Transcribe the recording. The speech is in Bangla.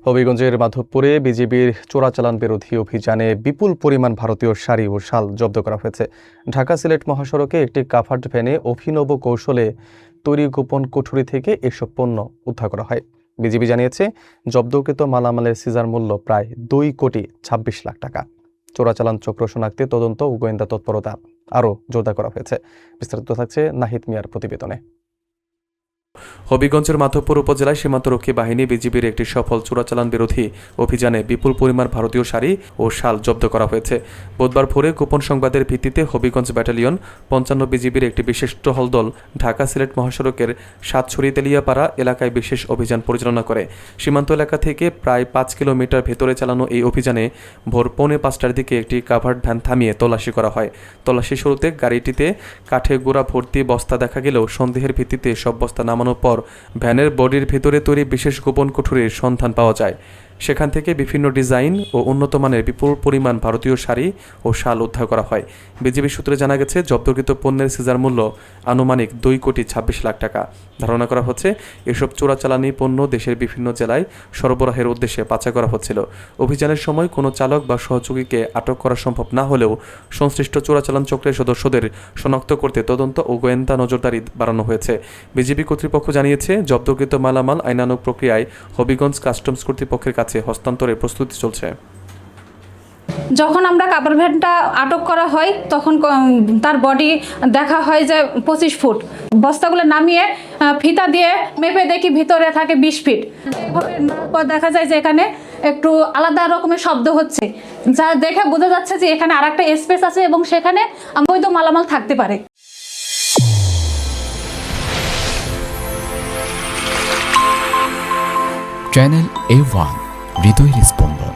হবিগঞ্জের মাধবপুরে বিজিবির চোরাচালান বিরোধী অভিযানে বিপুল পরিমাণ ভারতীয় শাড়ি ও শাল জব্দ করা হয়েছে। ঢাকা সিলেট মহাসড়কে একটি কাভার্ড ভ্যানে অভিনব কৌশলে তৈরি গোপন কুঠুরি থেকে এসব পণ্য উদ্ধার করা হয়। বিজিবি জানিয়েছে, জব্দকৃত মালামালের সিজার মূল্য প্রায় 2,26 লাখ টাকা। চোরাচালান চক্র শনাক্তে তদন্ত ও গোয়েন্দা তৎপরতা আরও জোরদার করা হয়েছে। বিস্তারিত থাকছে নাহিদ মিয়ার প্রতিবেদনে। হবিগঞ্জের মাধবপুর উপজেলায় সীমান্তরক্ষী বাহিনী বিজিবির একটি সফল চোরাচালান বিরোধী অভিযানে বিপুল পরিমাণ ভারতীয় শাড়ি ও শাল জব্দ করা হয়েছে। বুধবার ভোরে গোপন সংবাদের ভিত্তিতে হবিগঞ্জ ব্যাটালিয়ন 55 বিজিবির একটি বিশেষ টহল দল ঢাকা সিলেট মহাসড়কের সাতছড়ি তেলিয়াপাড়া এলাকায় বিশেষ অভিযান পরিচালনা করে। সীমান্ত এলাকা থেকে প্রায় 5 কিলোমিটার ভেতরে চালানো এই অভিযানে ভোর 4:45টার দিকে একটি কাভার্ড ভ্যান থামিয়ে তল্লাশি করা হয়। তল্লাশি শুরুতে গাড়িটিতে কাঠে গোড়া ভর্তি বস্তা দেখা গেলেও সন্দেহের ভিত্তিতে সব বস্তা নামানোর পর ভ্যানের বডির ভিতরে তৈরি বিশেষ গোপন কুঠুরির সন্ধান পাওয়া যায়। সেখান থেকে বিভিন্ন ডিজাইন ও উন্নত মানের বিপুল পরিমাণ ভারতীয় শাড়ি ও শাল উদ্ধার করা হয়। বিজিবি সূত্রে জানা গেছে, জব্দকৃত পণ্যের সিজার মূল্য আনুমানিক 2,26 লাখ টাকা। ধারণা করা হচ্ছে, এসব চোরাচালানি পণ্য দেশের বিভিন্ন জেলায় সরবরাহের উদ্দেশ্যে পাচার করা হচ্ছিল। অভিযানের সময় কোনো চালক বা সহযোগীকে আটক করা সম্ভব না হলেও সংশ্লিষ্ট চোরাচালান চক্রের সদস্যদের শনাক্ত করতে তদন্ত ও গোয়েন্দা নজরদারি বাড়ানো হয়েছে। বিজিবি কর্তৃপক্ষ জানিয়েছে, জব্দকৃত মালামাল আইনানুগ প্রক্রিয়ায় হবিগঞ্জ কাস্টমস কর্তৃপক্ষের কাছে হস্তান্তরের প্রস্তুতি চলছে। যখন আমরা কাভার ভ্যানটা আটক করা হয় তখন তার বডি দেখা হয় যে 25 ফুট। বস্তাগুলো নামিয়ে ফিতা দিয়ে মেপে দেখি ভিতরে থাকে 20 ফিট। এরপর দেখা যায় যে এখানে একটু আলাদা রকমের শব্দ হচ্ছে, যা দেখে বোঝা যাচ্ছে যে এখানে আরেকটা স্পেস আছে এবং সেখানে অবৈধ মালামাল থাকতে পারে। চ্যানেল A1 হৃদয়ের স্পন্দন।